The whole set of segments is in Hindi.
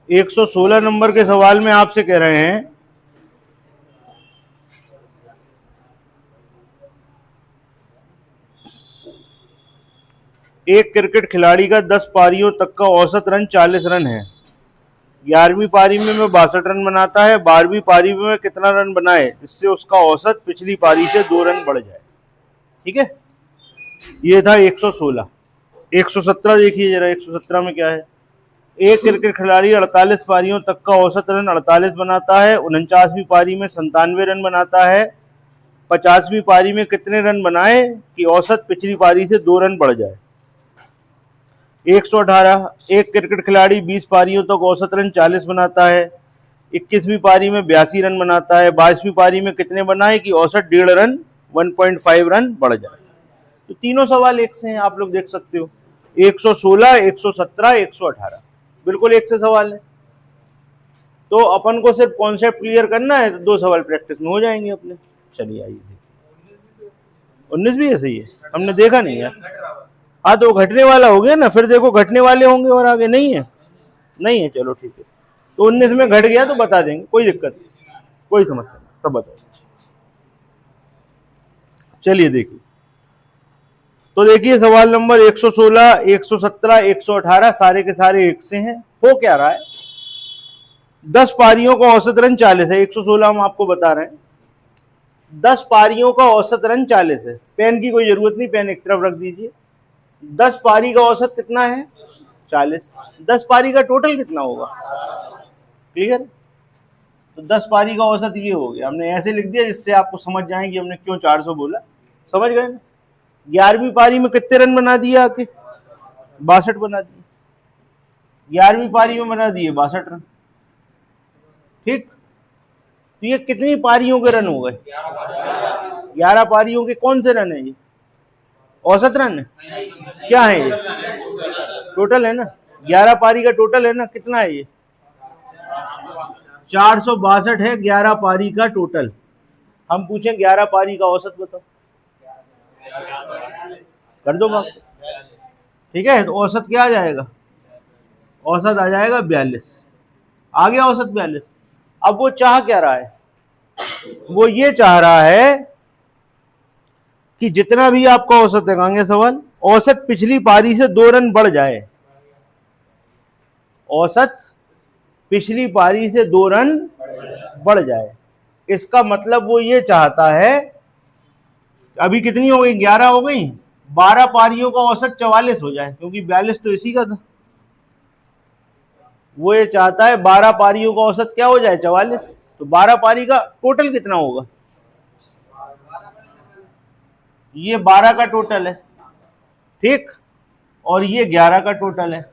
116 नंबर के सवाल में आपसे कह रहे हैं एक क्रिकेट खिलाड़ी का 10 पारियों तक का औसत रन 40 रन है। 11वीं पारी में वह 62 रन बनाता है, 12वीं पारी में वह कितना रन बनाए जिससे उसका औसत पिछली पारी से 2 रन बढ़ जाए। ठीक है, ये था 116। 117 देखिए जरा, 117 में क्या है। एक क्रिकेट खिलाड़ी 48 पारियों तक का औसत रन 48 बनाता है, 49वीं पारी में 97 रन बनाता है, 50वीं पारी में कितने रन बनाए कि औसत पिछली पारी से 2 रन बढ़ जाए। 118, एक क्रिकेट खिलाड़ी 20 पारियों तक औसत रन 40 बनाता है, 21वीं पारी में 82 रन बनाता है, 22वीं पारी में कितने बनाए कि औसत 1.5 रन 1.5 रन बढ़ जाए। तो तीनों सवाल एक से हैं, आप लोग देख सकते हो। 116, 117, 118 बिल्कुल एक से सवाल है। तो अपन को सिर्फ कॉन्सेप्ट क्लियर करना है, तो 2 सवाल प्रैक्टिस में हो जाएंगे अपने। चलिए आइए, 19 भी ऐसे ही है, हमने देखा नहीं है। हाँ तो घटने वाला हो गया ना, फिर देखो घटने वाले होंगे और आगे नहीं है, नहीं है, चलो ठीक है। तो 19 में घट गया तो बता देंगे, कोई दिक्कत नहीं, कोई समस्या नहीं, सब बताओ। चलिए देखिए, तो देखिए सवाल नंबर 116, 117, 118 सारे के सारे एक से हैं। हो क्या रहा है, 10 पारियों का औसत रन 40 है। 116 हम आपको बता रहे हैं, 10 पारियों का औसत रन 40 है। पेन की कोई जरूरत नहीं, पेन एक तरफ रख दीजिए। 10 पारी का औसत कितना है, 40। 10 पारी का टोटल कितना होगा, क्लियर। तो 10 पारी का औसत ये हो गया, हमने ऐसे लिख दिया जिससे आपको समझ जाए कि हमने क्यों 400 बोला, समझ गए ना। 11वीं पारी में कितने रन बना दिए आपके, 62 बना दिए। 11वीं पारी में बना दिए 62 रन, ठीक। तो ये कितनी पारियों के रन हो गए, 11 पारियों के कौन से रन है ये, औसत रन है, क्या है ये, टोटल है ना। 11 पारी का टोटल है ना, कितना है ये, 462 है 11 पारी का टोटल। हम पूछें 11 पारी का औसत बताओ, कर दो बात, ठीक है। तो औसत क्या आ जाएगा, औसत आ जाएगा 42, आ गया औसत 42। अब वो चाह क्या रहा है, वो ये चाह रहा है कि जितना भी आपका औसत लगाएंगे सवाल, औसत पिछली पारी से 2 रन बढ़ जाए, औसत पिछली पारी से 2 रन बढ़ जाए। इसका मतलब वो ये चाहता है, अभी कितनी हो गई, 11 हो गई, 12 पारियों का औसत 44 हो जाए, क्योंकि 42 तो इसी का था। वो ये चाहता है 12 पारियों का औसत क्या हो जाए, 44। तो 12 पारी का टोटल कितना होगा, ये 12 का टोटल है, ठीक, और ये 11 का टोटल है।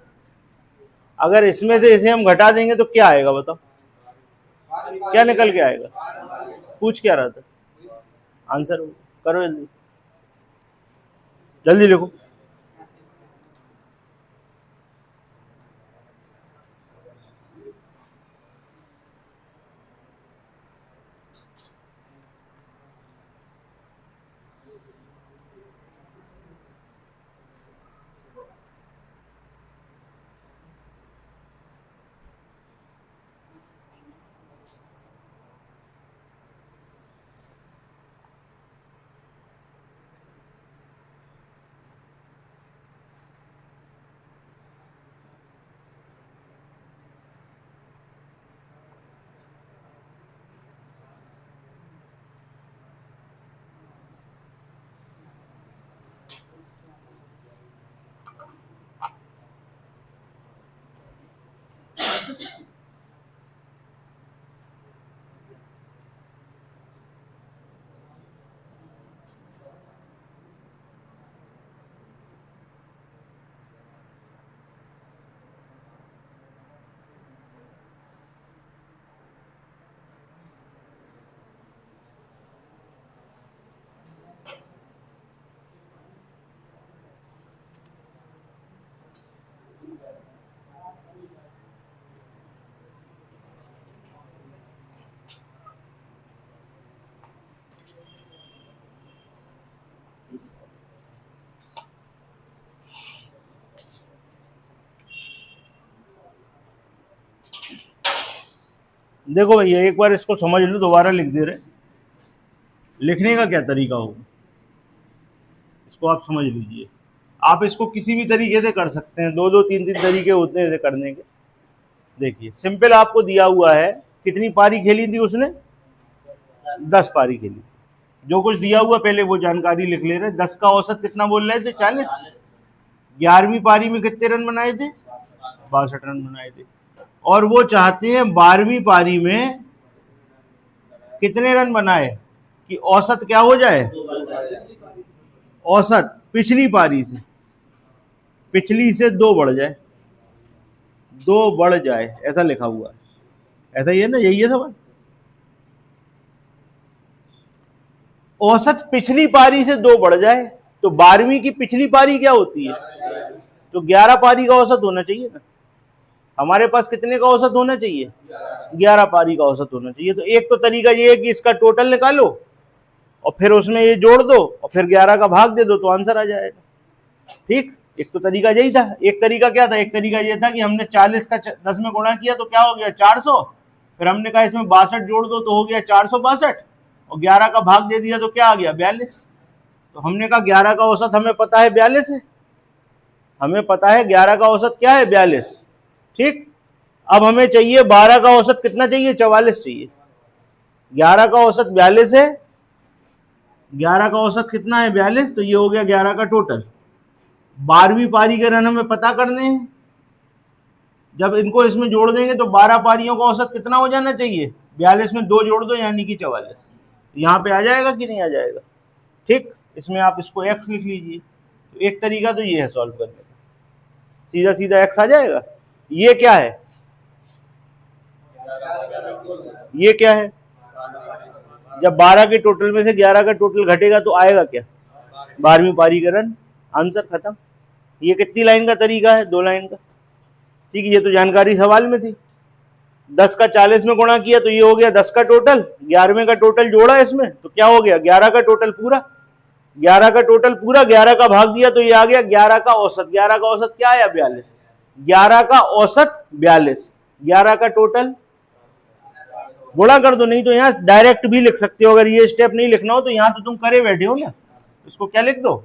अगर इसमें से इसे हम घटा देंगे तो क्या आएगा बताओ, क्या निकल के आएगा, पूछ क्या रहा था, आंसर करो जल्दी, जल्दी लिखो। देखो भैया एक बार इसको समझ लो, दोबारा लिख दे रहे। लिखने का क्या तरीका होगा इसको आप समझ लीजिए। आप इसको किसी भी तरीके से कर सकते हैं, दो दो तीन तीन तरीके होते हैं इसे करने के। देखिए सिंपल आपको दिया हुआ है, कितनी पारी खेली थी उसने, 10 पारी खेली। जो कुछ दिया हुआ पहले वो जानकारी लिख ले रहे। 10 का औसत कितना बोल रहे थे, 40। 11वीं पारी में कितने रन बनाए थे, 62 रन बनाए थे। और वो चाहते हैं 12वीं पारी में कितने रन बनाए कि औसत क्या हो जाए, औसत पिछली पारी से, पिछली से 2 बढ़ जाए, 2 बढ़ जाए, ऐसा लिखा हुआ है। ऐसा ही है ना, यही है सवाल। औसत पिछली पारी से 2 बढ़ जाए, तो 12वीं की पिछली पारी क्या होती है, तो 11 पारी का औसत होना चाहिए ना। हमारे पास कितने का औसत होना चाहिए, 11 पारी का औसत होना चाहिए। तो एक तो तरीका ये है कि इसका टोटल निकालो और फिर उसमें ये जोड़ दो और फिर 11 का भाग दे दो तो आंसर आ जाएगा। ठीक, एक तो तरीका यही था। एक तरीका क्या था, एक तरीका ये था कि हमने 40 का 10 में गुणा किया तो क्या हो गया, 400। फिर हमने कहा इसमें 62 जोड़ दो तो हो गया 462, और 11 का भाग दे दिया तो क्या आ गया, 42। तो हमने कहा 11 का औसत हमें पता है 42 है, हमें पता है 11 का औसत क्या है, 42। ठीक, अब हमें चाहिए 12 का औसत कितना चाहिए, 44 चाहिए। 11 का औसत 42 है, 11 का औसत कितना है, 42। तो ये हो गया 11 का टोटल। 12वीं पारी के रन हमें पता करने हैं। जब इनको इसमें जोड़ देंगे तो 12 पारियों का औसत कितना हो जाना चाहिए, 42 में 2 जोड़ दो यानी कि 44। यहाँ पे आ जाएगा कि नहीं आ जाएगा। ठीक, इसमें आप इसको x लिख लीजिए। तो एक तरीका तो ये है सॉल्व करने का, सीधा सीधा x आ जाएगा। ये क्या है, ये क्या है, जब 12 के टोटल में से 11 का टोटल घटेगा तो आएगा क्या, 12वीं पारी का रन, आंसर खत्म। ये कितनी लाइन का तरीका है, 2 लाइन का। ठीक है, ये तो जानकारी सवाल में थी। 10 का 40 में गुणा किया तो ये हो गया 10 का टोटल, 11वें का टोटल जोड़ा इसमें तो क्या हो गया, 11 का टोटल पूरा। 11 का टोटल पूरा, 11 का भाग दिया तो ये आ गया 11 का औसत। 11 का औसत क्या आया, 42। 11 का औसत 42, 11 का टोटल गुणा कर दो। नहीं तो यहाँ डायरेक्ट भी लिख सकते हो, अगर ये स्टेप नहीं लिखना हो तो यहाँ तो तुम करे बैठे हो ना, इसको क्या लिख दो,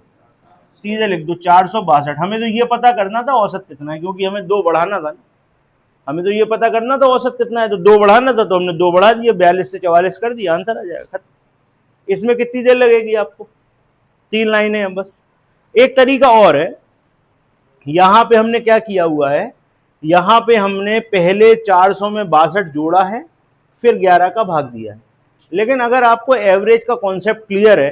सीधे लिख दो 462। हमें तो ये पता करना था औसत कितना है, क्योंकि हमें 2 बढ़ाना था, हमें तो ये पता करना था औसत कितना है, तो 2 बढ़ाना था तो हमने 2 बढ़ा दिए, 42 से 44 कर दिया, आंसर आ जाएगा। इसमें कितनी देर लगेगी आपको, 3 लाइनें हैं बस। एक तरीका और है, यहां पे हमने क्या किया हुआ है, यहां पे हमने पहले 400 में 62 जोड़ा है, फिर 11 का भाग दिया है। लेकिन अगर आपको एवरेज का कॉन्सेप्ट क्लियर है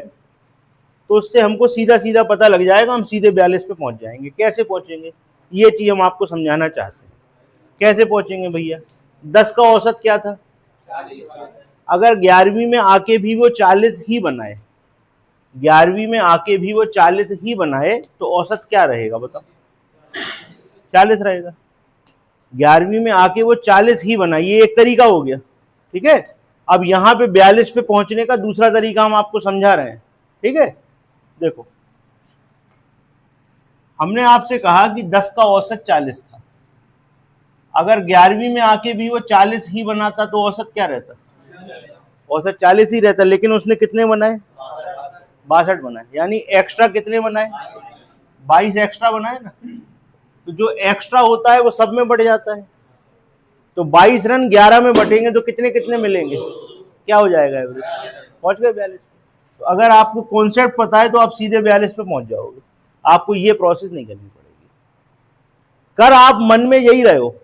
तो उससे हमको सीधा सीधा पता लग जाएगा, हम सीधे 42 पे पहुंच जाएंगे। कैसे पहुंचेंगे, ये चीज हम आपको समझाना चाहते हैं। कैसे पहुंचेंगे भैया, 10 का औसत क्या था, अगर 11वीं में आके भी वो 40 ही बनाए, 11वीं में आके भी वो 40 ही बनाए तो औसत क्या रहेगा बताओ, 40 रहेगा। 11वीं में आके वो 40 ही बनाए, ये एक तरीका हो गया। ठीक है, अब यहां पे 42 पे पहुंचने का दूसरा तरीका हम आपको समझा रहे हैं। ठीक है, देखो हमने आपसे कहा कि 10 का औसत 40 था, अगर 11वीं में आके भी वो 40 ही बनाता तो औसत क्या रहता, औसत 40 ही रहता। लेकिन उसने कितने बनाए, 62 बनाए, यानी एक्स्ट्रा कितने बनाए, 22 एक्स्ट्रा बनाए ना। तो जो एक्स्ट्रा होता है वो सब में बढ़ जाता है। तो 22 रन 11 में बटेंगे तो कितने कितने मिलेंगे, क्या हो जाएगा एवरेज, पहुंच गए 42। तो अगर आपको कॉन्सेप्ट पता है तो आप सीधे 42 पे पहुंच जाओगे, आपको ये प्रोसेस नहीं करनी पड़ेगी। कर आप मन में यही रहे हो,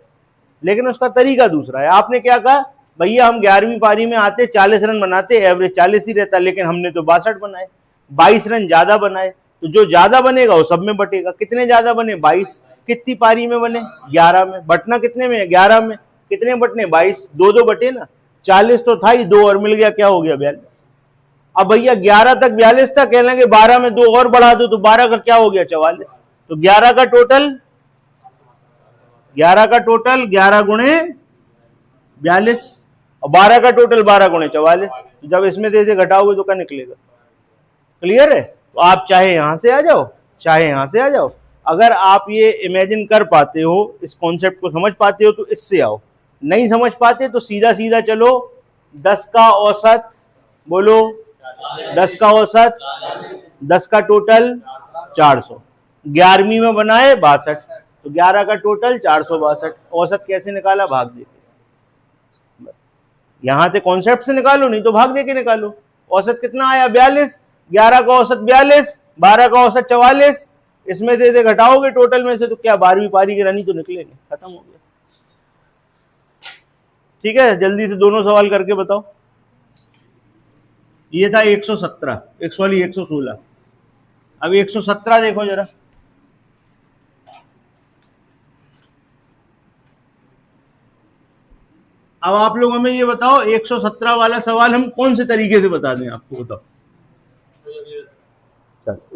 लेकिन उसका तरीका दूसरा है। आपने क्या कहा, भैया हम 11वीं पारी में आते 40 रन बनाते, एवरेज 40 ही रहता, लेकिन हमने तो 62 बनाए, 22 रन ज्यादा बनाए। तो जो ज्यादा बनेगा वो सब में बटेगा। कितने ज्यादा बने, 22। कितनी पारी में बने, 11 में। बटना कितने में है, 11 में। कितने बटने, 22, 2 बटे ना। 40 तो था ही, 2 और मिल गया, क्या हो गया, 42। अब भैया 11 तक 42 था, कह लेंगे 12 में 2 और बढ़ा दो तो 12 का क्या हो गया, 44। तो 11 का टोटल 11 गुणे 42 और 12 का टोटल 12 गुणे 44। जब इसमें से घटाओगे तो क्या निकलेगा, क्लियर है। तो आप चाहे यहां से आ जाओ, चाहे यहां से आ जाओ। अगर आप ये इमेजिन कर पाते हो, इस कॉन्सेप्ट को समझ पाते हो तो इससे आओ, नहीं समझ पाते तो सीधा सीधा चलो, 10 का औसत बोलो, 10 का औसत, 10 का टोटल 400, 11वीं में बनाए 62, तो 11 का टोटल 462, औसत कैसे निकाला, भाग दे के। बस यहां से कॉन्सेप्ट से निकालो, नहीं तो भाग दे के निकालो। औसत कितना आया, 42, 11 का औसत 42, 12 का औसत 44, इसमें से घटाओगे टोटल में से तो क्या 12वीं पारी के रन ही तो निकलेंगे, खत्म हो गया। ठीक है, जल्दी से दोनों सवाल करके बताओ। ये था 117, 116, अब 117 देखो जरा। अब आप लोग हमें ये बताओ, 117 वाला सवाल हम कौन से तरीके से बता दें आपको, बताओ।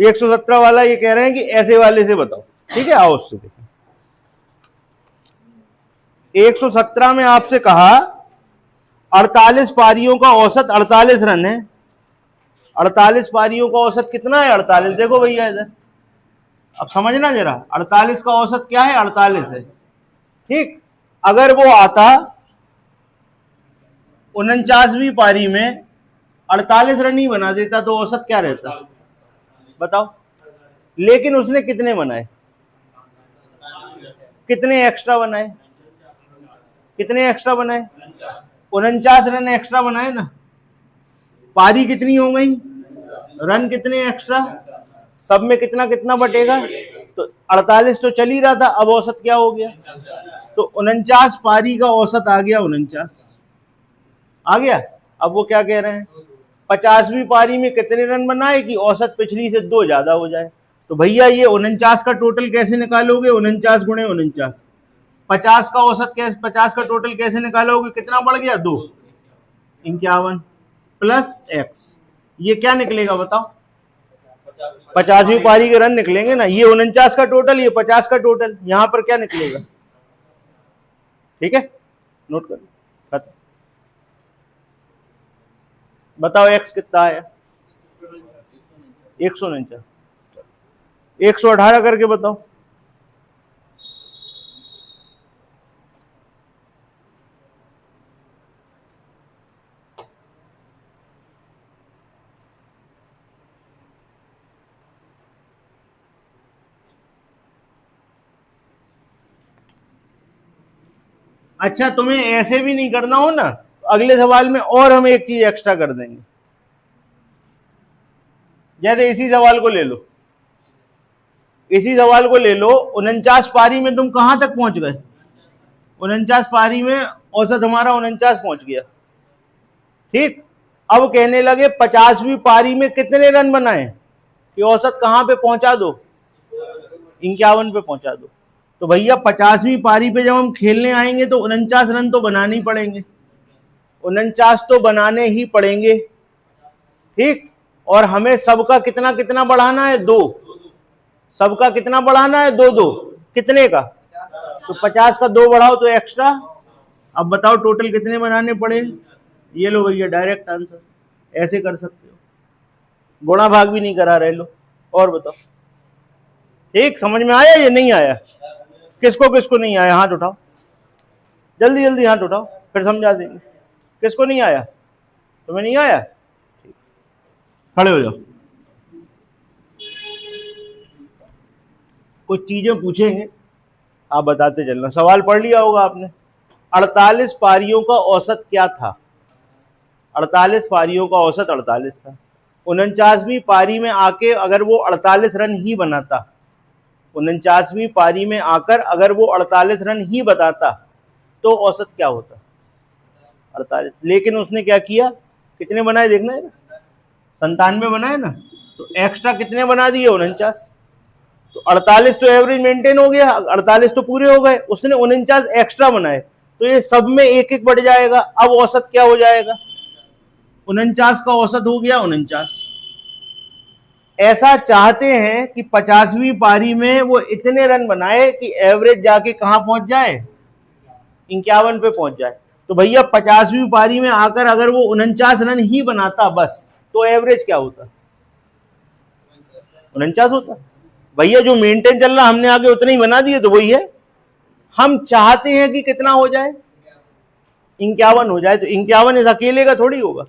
117 वाला ये कह रहे हैं कि ऐसे वाले से बताओ, ठीक है, आओ उससे देखें। 117 में आपसे कहा 48 पारियों का औसत 48 रन है। 48 पारियों का औसत कितना है, 48। देखो भैया इधर, अब समझना जरा, 48 का औसत क्या है, 48 है। ठीक, अगर वो आता 49वीं पारी में 48 रन ही बना देता तो औसत क्या रहता, बताओ। लेकिन उसने कितने बनाए, कितने एक्स्ट्रा बनाए, कितने एक्स्ट्रा बनाए, 49 रन एक्स्ट्रा बनाए ना। पारी कितनी हो गई, रन कितने एक्स्ट्रा, सब में कितना कितना बटेगा, तो 48 तो चल ही रहा था, अब औसत क्या हो गया, तो 49 पारी का औसत आ गया, 49 आ गया। अब वो क्या कह रहे हैं, 50वीं पारी में कितने रन बनाए कि औसत पिछली से 2 ज्यादा हो जाए। तो भैया ये 49 का टोटल कैसे निकालोगे, 49 गुणे 49, 50 का औसत कैसे, 50 का टोटल कैसे निकालोगे, कितना बढ़ गया, 2, 51 प्लस एक्स, ये क्या निकलेगा बताओ, 50वीं पारी के रन निकलेंगे ना। ये 49 का टोटल, ये 50 का टोटल, यहां पर क्या निकलेगा, ठीक है, नोट कर खत्म। बताओ एक्स कितना आया, 149, 118 करके बताओ। अच्छा, तुम्हें ऐसे भी नहीं करना हो ना, अगले सवाल में और हम एक चीज एक्स्ट्रा कर देंगे। जैसे इसी सवाल को ले लो, इसी सवाल को ले लो, 49 पारी में तुम कहां तक पहुंच गए, 49 पारी में औसत हमारा 49 पहुंच गया। ठीक, अब कहने लगे 50वीं पारी में कितने रन बनाए कि औसत कहां पे पहुंचा दो, 51 पे पहुंचा दो। तो भैया 50वीं पारी पे जब हम खेलने आएंगे तो 49 रन तो बनाने ही पड़ेंगे, 49 तो बनाने ही पड़ेंगे। ठीक, और हमें सबका कितना कितना बढ़ाना है, 2, सबका कितना बढ़ाना है, 2 2, कितने का, तो 50 का 2 बढ़ाओ तो एक्स्ट्रा। अब बताओ टोटल कितने बनाने पड़े, ये लो भैया डायरेक्ट आंसर, ऐसे कर सकते हो, गुणा भाग भी नहीं करा रहे लो। और बताओ, ठीक, समझ में आया, ये नहीं आया, किसको किसको नहीं आया, हाथ उठाओ, जल्दी जल्दी हाथ उठाओ, फिर समझा देंगे। किसको नहीं आया, तुम्हें नहीं आया, ठीक, खड़े हो जाओ। कुछ चीजें पूछेंगे, आप बताते चलना। सवाल पढ़ लिया होगा आपने, 48 पारियों का औसत क्या था, 48 पारियों का औसत 48 था। 49वीं पारी में आके अगर वो 48 रन ही बनाता, 49वीं पारी में आकर अगर वो 48 रन ही बताता तो औसत क्या होता, 48। लेकिन उसने क्या किया, कितने बनाए देखना है, 97 बनाए ना, तो एक्स्ट्रा कितने बना दिए, 49। तो 48 तो एवरेज मेंटेन हो गया, 48 तो पूरे हो गए, उसने 49 एक्स्ट्रा बनाए, तो ये सब में एक एक बढ़ जाएगा। अब औसत क्या हो जाएगा, 49 का औसत हो गया 49। ऐसा चाहते हैं कि 50वीं पारी में वो इतने रन बनाए कि एवरेज जाके कहां पहुंच जाए, 51 पे पहुंच जाए। तो भैया 50वीं पारी में आकर अगर वो 49 रन ही बनाता बस, तो एवरेज क्या होता, 49 होता। भैया जो मेंटेन चल रहा, हमने आगे उतने ही बना दिए, तो वही है। हम चाहते हैं कि कितना हो जाए, 51 हो जाए तो 51 इस अकेले का थोड़ी होगा,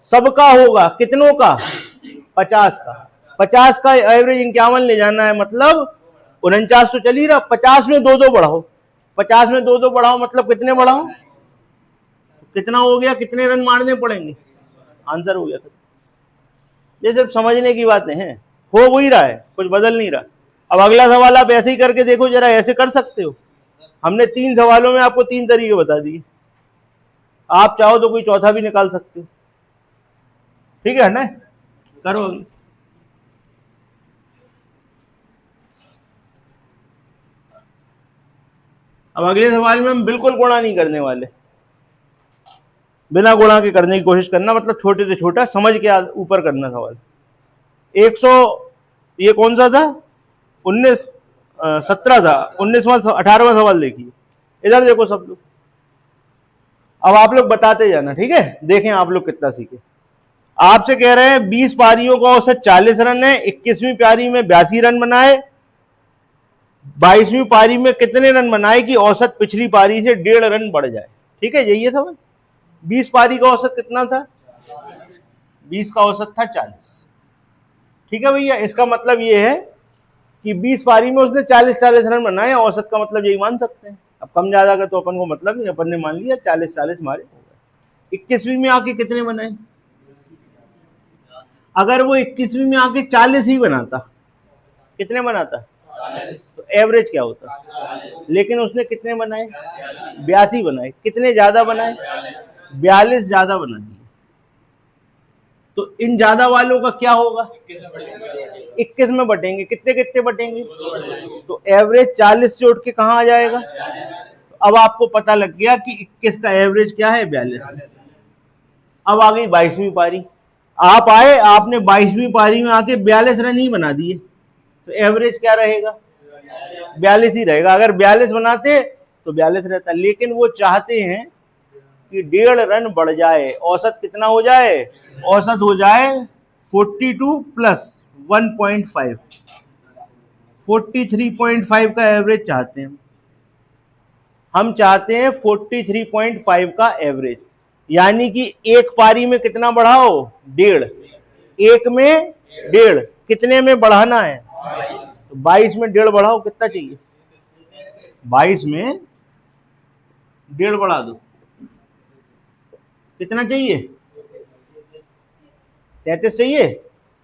सबका होगा। कितनों का? 50 का। 50 का एवरेज 51 ले जाना है, मतलब 49 तो चल ही रहा, 50 में दो दो बढ़ाओ, 50 में दो दो बढ़ाओ मतलब कितने बढ़ाओ, कितना हो गया, कितने रन मारने पड़ेंगे, आंसर हो गया। ये सिर्फ समझने की बातें हैं, हो वही रहा है, कुछ बदल नहीं रहा। अब अगला सवाल आप ऐसे ही करके देखो जरा, ऐसे कर सकते हो। हमने 3 सवालों में आपको 3 तरीके बता दिए, आप चाहो तो कोई चौथा भी निकाल सकते हो। ठीक है ना, करो। अब अगले सवाल में हम बिल्कुल गुणा नहीं करने वाले, बिना गुणा के करने की कोशिश करना, मतलब छोटे से छोटा समझ के ऊपर करना सवाल। 100, ये कौन सा था, 19, 17 था, 19वां 18वां सवाल देखिए, इधर देखो सब लोग। अब आप लोग बताते जाना, ठीक है, देखें आप लोग कितना सीखे। आपसे कह रहे हैं 20 पारियों का औसत 40 रन है, 21वीं पारी में 82 रन बनाए, 22वीं पारी में कितने रन बनाए कि औसत पिछली पारी से 1.5 रन बढ़ जाए। ठीक है, यही है सवाल। 20 पारी का औसत कितना था, 20 का औसत था 40। ठीक है भैया, इसका मतलब ये है कि 20 पारी में उसने 40-40 रन बनाए, औसत का मतलब यही मान सकते हैं। अब कम ज्यादा का तो अपन को मतलब नहीं, अपन ने मान लिया 40-40 मारे हो गए। 21वीं में आके कितने बनाए, अगर वो 21वीं में आके 40 ही बनाता, कितने बनाता, तो एवरेज क्या होता, लेकिन उसने कितने बनाए, 82 बनाए। कितने ज्यादा बनाए, 42 ज्यादा बना दिए। तो इन ज्यादा वालों का क्या होगा, 21 में बटेंगे, कितने कितने बटेंगे, तो एवरेज 40 से उठ के कहां आ जाएगा। अब आपको पता लग गया कि 21 का एवरेज क्या है, 42। अब आ गई 22वीं पारी, आप आए, आपने 22वीं पारी में आके 42 रन ही बना दिए, तो एवरेज क्या रहेगा, 42 ही रहेगा। अगर 42 बनाते तो 42 रहता, लेकिन वो चाहते हैं कि 1.5 रन बढ़ जाए, औसत कितना हो जाए, औसत हो जाए 42 प्लस 1.5, 43.5 का एवरेज चाहते हैं। हम चाहते हैं 43.5 का एवरेज, यानी कि एक पारी में कितना बढ़ाओ, 1.5, एक में 1.5, कितने में बढ़ाना है, तो 22 में 1.5 बढ़ाओ, कितना चाहिए, 22 में 1.5 बढ़ा दो, कितना चाहिए, 33 चाहिए।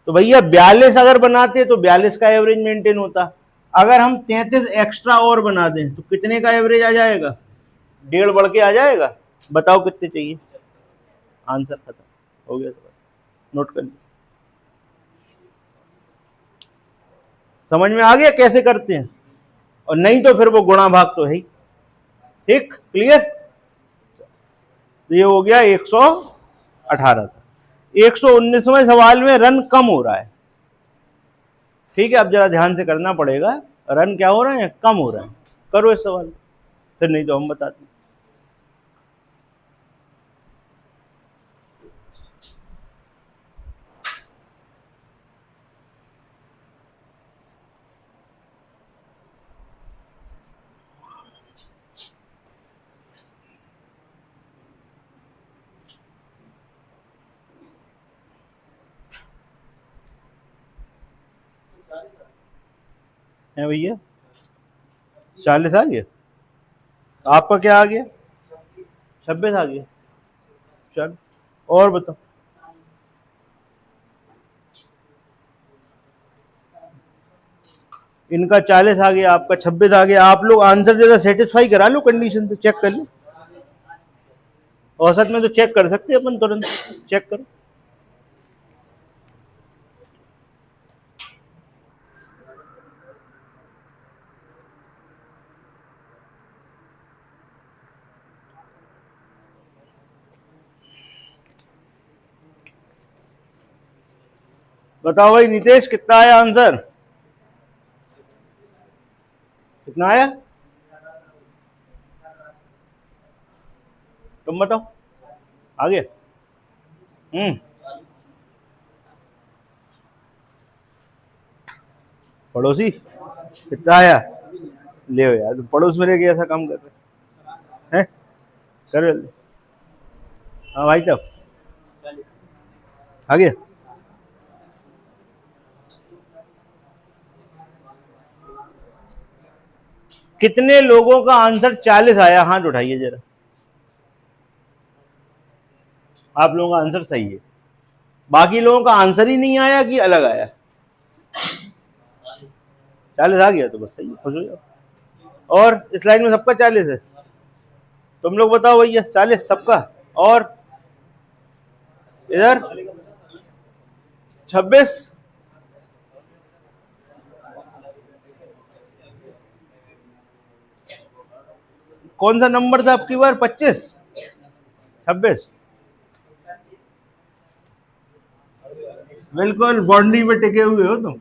तो भैया 42 अगर बनाते तो 42 का एवरेज मेंटेन होता, अगर हम 33 एक्स्ट्रा और बना दें तो कितने का एवरेज आ जाएगा, 1.5 बढ़ के आ जाएगा। बताओ कितने चाहिए, आंसर खत्म हो गया, नोट कर लिया। समझ में आ गया कैसे करते हैं, और नहीं तो फिर वो गुणा भाग तो है ही। ठीक, क्लियर। तो ये हो गया 118 था। 119वें सवाल में रन कम हो रहा है। ठीक है, अब जरा ध्यान से करना पड़ेगा, रन क्या हो रहे हैं, कम हो रहे हैं। करो इस सवाल, फिर नहीं तो हम बताते हैं। है भैया 40 आ गया, आपका क्या आ गया, 26 आ गया। चल और बताओ, इनका 40 आ गया, आपका 26 आ गया। आप लोग आंसर जरा सेटिस्फाई करा लो, कंडीशन से चेक कर लो। औसत में तो चेक कर सकते हैं अपन, तुरंत चेक करो। बताओ भाई नितेश, कितना आया आंसर, कितना आया, तुम बताओ, आ गया। पड़ोसी कितना आया, ले यार, तुम पड़ोस में रह के ऐसा काम कर रहे हैं। कर जल्दी। हाँ भाई साहब आ गया। कितने लोगों का आंसर 40 आया? हाथ उठाइए जरा। आप लोगों का आंसर सही है। बाकी लोगों का आंसर ही नहीं आया कि अलग आया? 40 आ गया तो बस सही है, खुश हो जाओ। और इस लाइन में सबका 40 है? तुम लोग बताओ भैया, 40 सबका? और इधर 26? कौन सा नंबर था आपकी बार? 25? 26? बिल्कुल बाउंड्री पे टिके हुए हो तुम।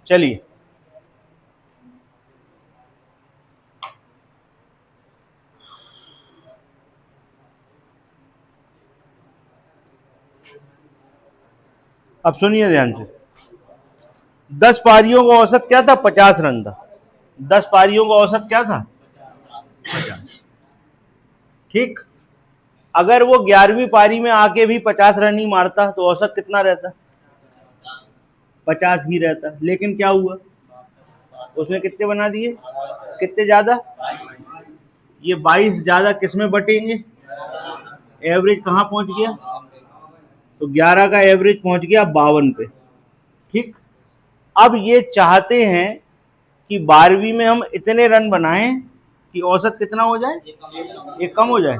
चलिए, अब सुनिए ध्यान से। 10 पारियों का औसत क्या था? 50 रन था। 10 पारियों का औसत क्या था? 50। ठीक। अगर वो 11वीं पारी में आके भी 50 रन ही मारता तो औसत कितना रहता? 50 ही रहता। लेकिन क्या हुआ, उसने कितने बना दिए? कितने ज्यादा? ये 22 ज्यादा किस में बटेंगे? एवरेज कहां पहुंच गया? तो 11 का एवरेज पहुंच गया 52 पे। ठीक। अब ये चाहते हैं कि 12वीं में हम इतने रन बनाएं कि औसत कितना हो जाए? ये कम हो जाए।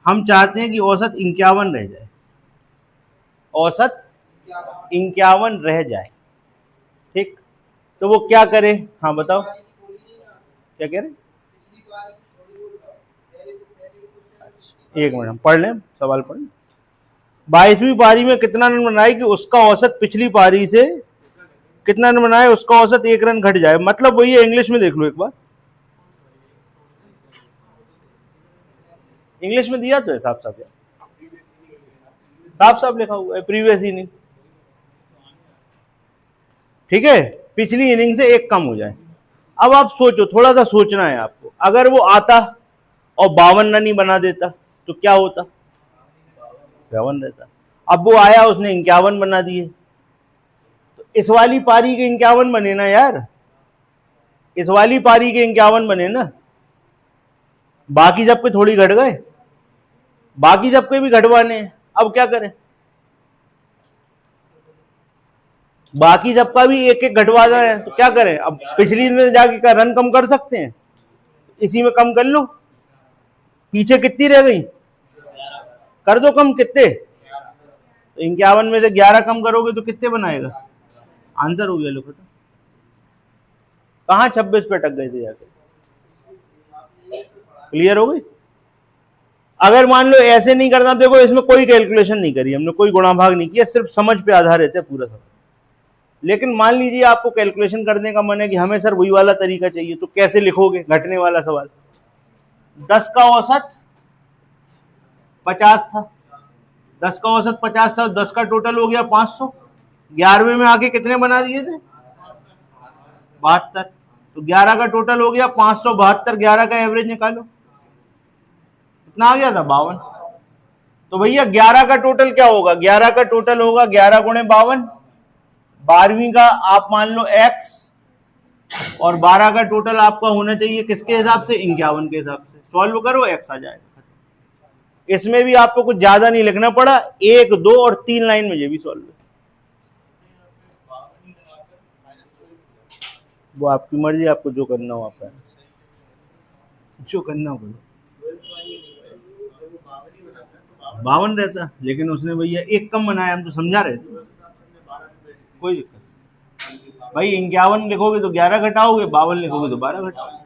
हम चाहते हैं कि औसत 51 रह जाए। औसत 51 रह जाए। ठीक। तो वो क्या करे? हाँ बताओ, क्या कह रहे? एक मिनट हम पढ़ लें, सवाल पढ़ लें। 22वीं पारी में कितना रन बनाए कि उसका औसत पिछली पारी से कितना रन बनाए, उसका औसत 1 रन घट जाए। मतलब वही है, इंग्लिश में देख लो एक बार। इंग्लिश में दिया तो है साफ साफ, साफ साफ लिखा हुआ है, प्रीवियस इनिंग। ठीक है, पिछली इनिंग से 1 कम हो जाए। अब आप सोचो, थोड़ा सा सोचना है आपको। अगर वो आता और 52 रन ही बना देता तो क्या होता? 52 रहता। अब वो आया, उसने 51 बना दिए, तो इस वाली पारी के 51 बने ना यार, इस वाली पारी के 51 बने ना। बाकी जब के थोड़ी घट गए, बाकी जब के भी घटवाने हैं। अब क्या करें? बाकी जब का भी एक एक घटवा है तो क्या करें? अब पिछली में जाके क्या रन कम कर सकते हैं? इसी में कम कर लो। पीछे कितनी रह गई? कर दो कम। कितने? तो 51 में से 11 कम करोगे तो कितने बनाएगा? आंसर हो गया, लो खत्म। कहां 26 पे अटक गए थे जाके? क्लियर हो गई? अगर मान लो ऐसे नहीं करना, देखो इसमें कोई कैलकुलेशन नहीं करी हमने, कोई गुणा भाग नहीं किया, सिर्फ समझ पे आधारित है पूरा सब। लेकिन मान लीजिए आपको कैलकुलेशन करने का मन है कि हमें सर वही वाला तरीका चाहिए, तो कैसे लिखोगे घटने वाला सवाल? 10 का औसत 50 था, 10 का औसत 50 था, 10 का टोटल हो गया 500। 11वें में आके कितने बना दिए थे? 72। तो 11 का टोटल हो गया 572। 11 का एवरेज निकालो, कितना आ गया था? 52। तो भैया 11 का टोटल क्या होगा? 11 का टोटल होगा 11 गुणे 52। 12वीं का आप मान लो x, और 12 का टोटल आपका होना चाहिए किसके हिसाब से? 51 के हिसाब से। सॉल्व करो, x आ जाएगा। इसमें भी आपको कुछ ज्यादा नहीं लिखना पड़ा, 1, 2 और 3 लाइन में ये भी सॉल्व है। वो आपकी मर्जी, आपको जो करना हो आप जो करना हो करो। 52 रहता, लेकिन उसने भैया 1 कम बनाया, हम तो समझा रहे थे। कोई दिक्कत भाई, 51 लिखोगे तो 11 घटाओगे, 52 लिखोगे तो 12 घटाओगे।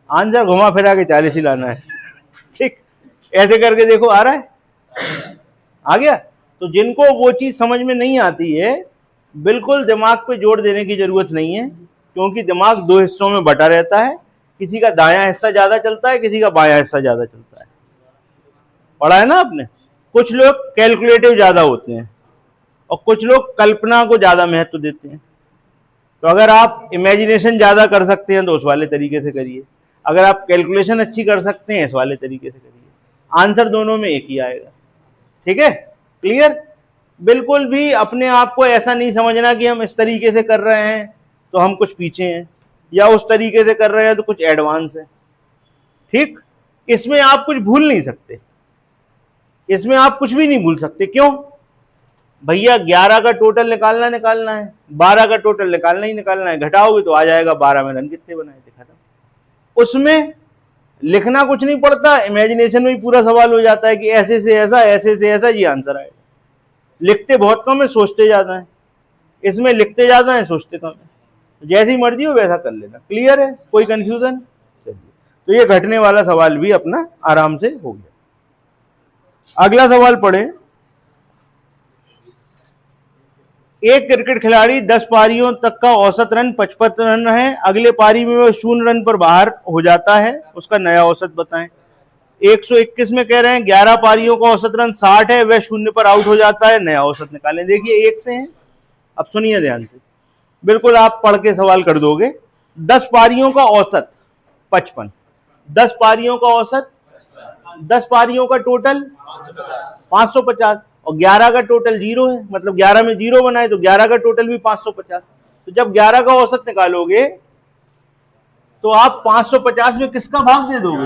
आंसर घुमा फिरा के 40 ही लाना है। ठीक, ऐसे करके देखो आ रहा है, आ गया। तो जिनको वो चीज समझ में नहीं आती है, बिल्कुल दिमाग पे जोर देने की जरूरत नहीं है, क्योंकि दिमाग 2 हिस्सों में बटा रहता है। किसी का दायां हिस्सा ज्यादा चलता है, किसी का बायां हिस्सा ज्यादा चलता है। पढ़ा है ना आपने? कुछ लोग कैलकुलेटिव ज्यादा होते हैं और कुछ लोग कल्पना को ज्यादा महत्व देते हैं। तो अगर आप इमेजिनेशन ज्यादा कर सकते हैं तो उस वाले तरीके से करिए, अगर आप कैलकुलेशन अच्छी कर सकते हैं इस वाले तरीके से करिए, आंसर दोनों में एक ही आएगा। ठीक है, क्लियर। बिल्कुल भी अपने आप को ऐसा नहीं समझना कि हम इस तरीके से कर रहे हैं तो हम कुछ पीछे हैं, या उस तरीके से कर रहे हैं तो कुछ एडवांस है। ठीक, इसमें आप कुछ भूल नहीं सकते, इसमें आप कुछ भी नहीं भूल सकते। क्यों भैया, 11 का टोटल निकालना है, 12 का टोटल निकालना है, घटाओगे तो आ जाएगा 12 में रन कितने बनाए थे, खत्म। उसमें लिखना कुछ नहीं पड़ता, इमेजिनेशन में पूरा सवाल हो जाता है कि ऐसे से ऐसा, ऐसे से ऐसा, ये आंसर आएगा। लिखते बहुत कम है, सोचते ज्यादा है। इसमें लिखते ज्यादा है, सोचते कम है। जैसी मर्जी हो वैसा कर लेना। क्लियर है, कोई कंफ्यूजन? चलिए, तो ये घटने वाला सवाल भी अपना आराम से हो गया। अगला सवाल पढ़े। एक क्रिकेट खिलाड़ी 10 पारियों तक का औसत रन 55 रन है, अगले पारी में वह 0 रन पर बाहर हो जाता है, उसका नया औसत बताएं। 121 में कह रहे हैं 11 पारियों का औसत रन 60 है, वह 0 पर आउट हो जाता है, नया औसत निकालें। देखिए एक से है, अब सुनिए ध्यान से, बिल्कुल आप पढ़ के सवाल कर दोगे। 10 पारियों का औसत 55, 10 पारियों का औसत, 10 पारियों का टोटल 550 और 11 का टोटल 0 है, मतलब 11 में 0 बनाए तो 11 का टोटल भी 550। तो जब 11 का औसत निकालोगे तो आप 550 में किसका भाग दे दोगे?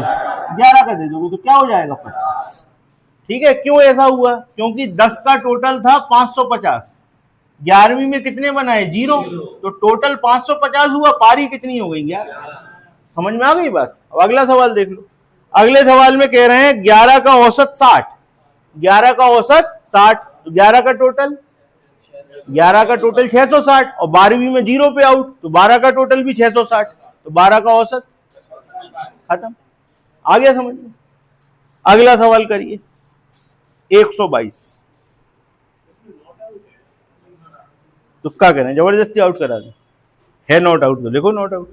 11 का दे दोगे, तो क्या हो जाएगा 50। ठीक है, क्यों ऐसा हुआ? क्योंकि 10 का टोटल था 550, 11वीं में कितने बनाए? 0, तो टोटल 550 हुआ, पारी कितनी हो गई? 11। समझ में आ गई बात? अब अगला सवाल देख लो। अगले सवाल में कह रहे हैं 11 का औसत 60, 11 का औसत 60, तो 11 का टोटल 660 और 12वीं में 0 पे आउट, तो 12 का टोटल भी 660, तो 12 का औसत, खत्म। आ गया समझ में? अगला सवाल करिए। 122, तुक्का करें, जबरदस्ती आउट करा दें, है नॉट आउट तो देखो नॉट आउट।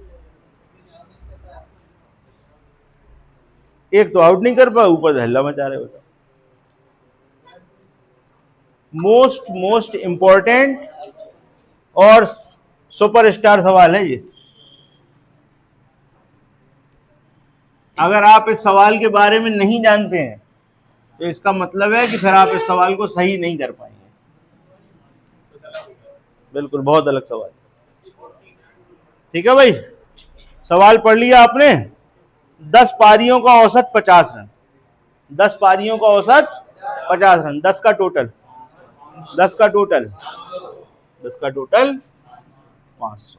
एक तो आउट नहीं कर पाए, ऊपर से हल्ला मचा रहे हो। मोस्ट इंपॉर्टेंट और सुपरस्टार सवाल है ये। अगर आप इस सवाल के बारे में नहीं जानते हैं तो इसका मतलब है कि फिर आप इस सवाल को सही नहीं कर पाएंगे। बिल्कुल, बहुत अलग सवाल। ठीक है भाई, सवाल पढ़ लिया आपने। 10 पारियों का औसत 50 रन, 10 पारियों का औसत 50 रन, 10 का टोटल 500।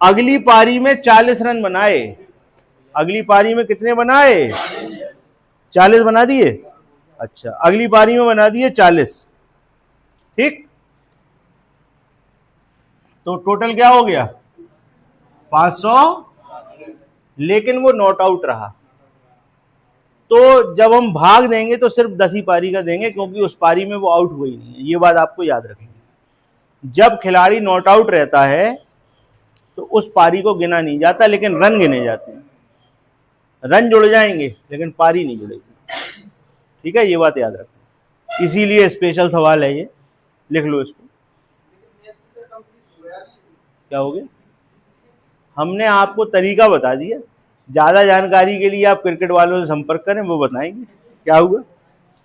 अगली पारी में 40 रन बनाए, अगली पारी में कितने बनाए? 40 बना दिए। अच्छा, अगली पारी में बना दिए 40। ठीक, तो टोटल क्या हो गया? 500, लेकिन वो नॉट आउट रहा। तो जब हम भाग देंगे तो सिर्फ 10 ही पारी का देंगे, क्योंकि उस पारी में वो आउट हुई नहीं है। ये बात आपको याद रखनी है। जब खिलाड़ी नॉट आउट रहता है तो उस पारी को गिना नहीं जाता, लेकिन रन गिने जाते हैं। रन जुड़ जाएंगे लेकिन पारी नहीं जुड़ेगी। ठीक है, ये बात याद रखना, इसीलिए स्पेशल सवाल है ये, लिख लो इसको। क्या हो गया? हमने आपको तरीका बता दिया, ज्यादा जानकारी के लिए आप क्रिकेट वालों से संपर्क करें, वो बताएंगे क्या हुआ।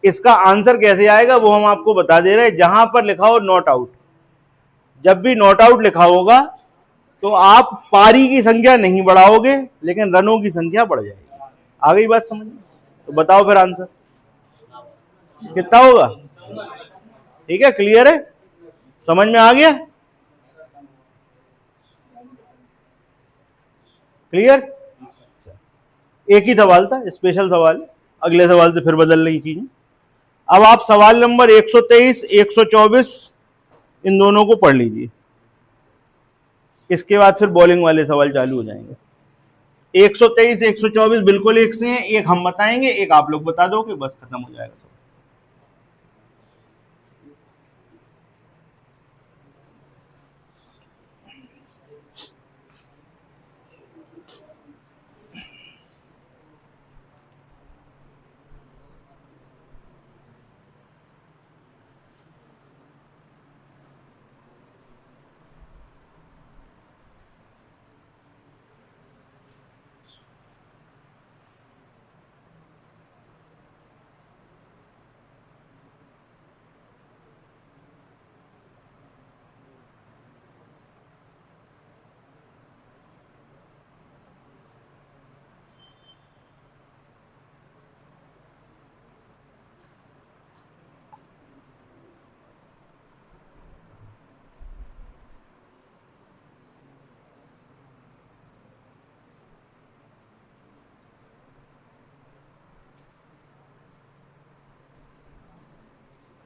इसका आंसर कैसे आएगा वो हम आपको बता दे रहे हैं। जहां पर लिखा हो नॉट आउट, जब भी नॉट आउट लिखा होगा तो आप पारी की संख्या नहीं बढ़ाओगे, लेकिन रनों की संख्या बढ़ जाएगी। आ गई बात समझ में? तो बताओ फिर आंसर कितना होगा? ठीक है, क्लियर है, समझ में आ गया? क्लियर? एक ही सवाल था, स्पेशल सवाल, अगले सवाल से फिर बदल रही चीजें। अब आप सवाल नंबर 123, 124 इन दोनों को पढ़ लीजिए, इसके बाद फिर बॉलिंग वाले सवाल चालू हो जाएंगे। 123, 124 बिल्कुल एक से हैं, एक हम बताएंगे, एक आप लोग बता दोगे, बस खत्म हो जाएगा।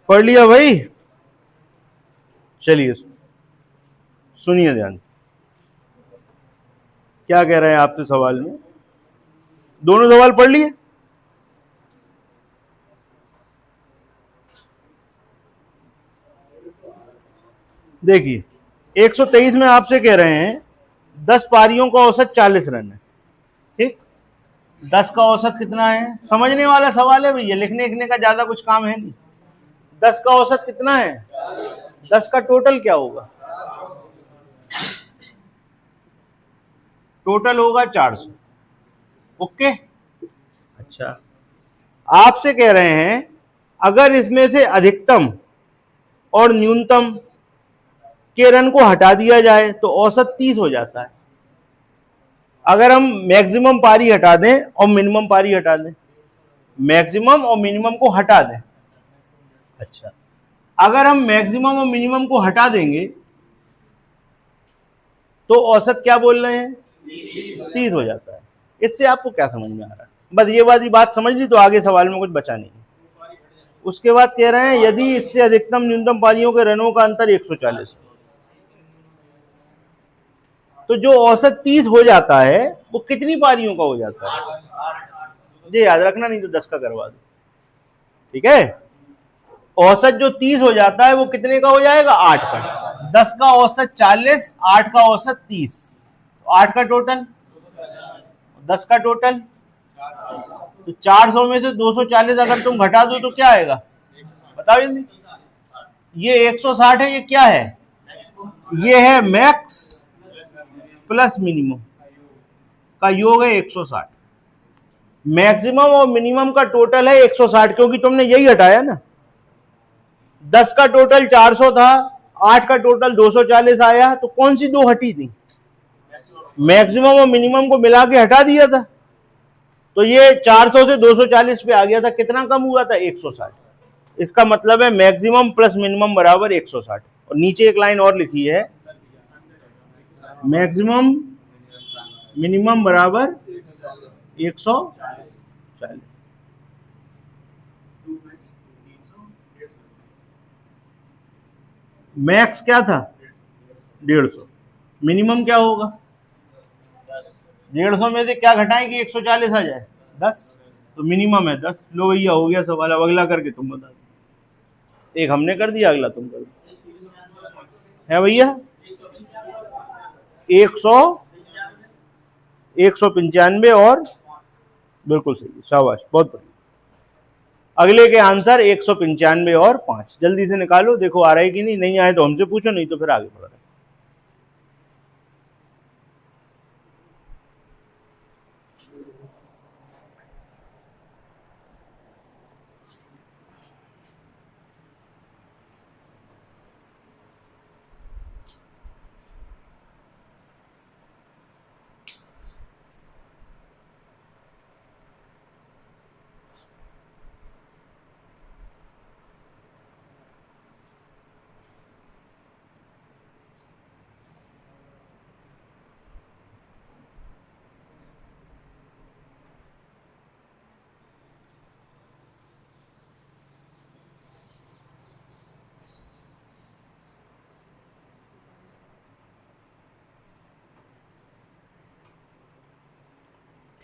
पढ़ लिया भाई? चलिए सुनिए ध्यान से, क्या कह रहे हैं आपसे सवाल में। दोनों सवाल पढ़ लिए? देखिए 123 में आपसे कह रहे हैं 10 पारियों का औसत 40 रन है, ठीक। 10 का औसत कितना है? समझने वाला सवाल है भैया, लिखने लिखने का ज्यादा कुछ काम है नहीं। 10 का औसत कितना है? 10 का टोटल क्या होगा? टोटल होगा 400। ओके, अच्छा आपसे कह रहे हैं अगर इसमें से अधिकतम और न्यूनतम के रन को हटा दिया जाए तो औसत 30 हो जाता है। अगर हम मैक्सिमम पारी हटा दें और मिनिमम पारी हटा दें, मैक्सिमम और मिनिमम को हटा दें, अच्छा अगर हम मैक्सिमम और मिनिमम को हटा देंगे तो औसत क्या बोल रहे हैं? 30 हो जाता है। इससे आपको क्या समझ में आ रहा है? बस ये वाली बात समझ ली तो आगे सवाल में कुछ बचा नहीं। उसके बाद कह रहे हैं यदि इससे अधिकतम न्यूनतम पारियों के रनों का अंतर 140, तो जो औसत 30 हो जाता है वो कितनी पारियों का हो जाता है? ये याद रखना, नहीं तो 10 का करवा दो, ठीक है। औसत जो 30 हो जाता है वो कितने का हो जाएगा? 8 का। 10 का औसत 40, 8 का औसत 30, 8 का टोटल, 10 का टोटल, तो 400 में से 240 अगर तुम घटा दो तो क्या आएगा? बताओ जल्दी। ये 160 है, ये क्या है? ये है मैक्स प्लस मिनिमम का योग है 160। मैक्सिमम और मिनिमम का टोटल है 160, क्योंकि तुमने यही हटाया ना। 10 का टोटल 400 था, 8 का टोटल 240 आया, तो कौन सी दो हटी थी? मैक्सिमम और मिनिमम को मिला के हटा दिया था, तो ये 400 से 240 पे आ गया था। कितना कम हुआ था? 160। इसका मतलब है मैक्सिमम प्लस मिनिमम बराबर 160। और नीचे एक लाइन और लिखी है, मैक्सिमम मिनिमम बराबर 140। मैक्स क्या था? 150। मिनिमम क्या होगा? 150 में से क्या घटाएं कि 140 आ जाए? 10। तो मिनिमम है 10। लो भैया हो गया सवाल। अब अगला करके तुम बता दो। एक हमने कर दिया, अगला तुम कर दो। है भैया 195 और बिल्कुल सही, शाबाश, बहुत बढ़िया। अगले के आंसर 195 और 5। जल्दी से निकालो, देखो आ रहा है कि नहीं। नहीं आए तो हमसे पूछो, नहीं तो फिर आगे बढ़ो।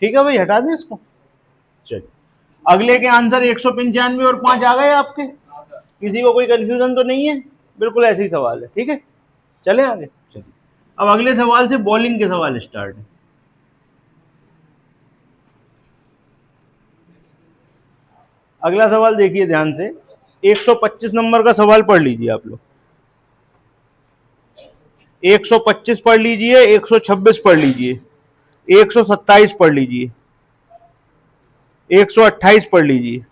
ठीक है भाई, हटा दें इसको। चलिए अगले के आंसर 195 और 5 आ गए आपके। किसी को कोई कंफ्यूजन तो नहीं है? बिल्कुल ऐसे ही सवाल है, ठीक है। चले आगे। चलिए अब अगले सवाल से बॉलिंग के सवाल स्टार्ट है। अगला सवाल देखिए ध्यान से, 125 नंबर का सवाल पढ़ लीजिए आप लोग। 125 पढ़ लीजिए, 126 पढ़ लीजिए, 127 पढ़ लीजिए, 128 पढ़ लीजिए।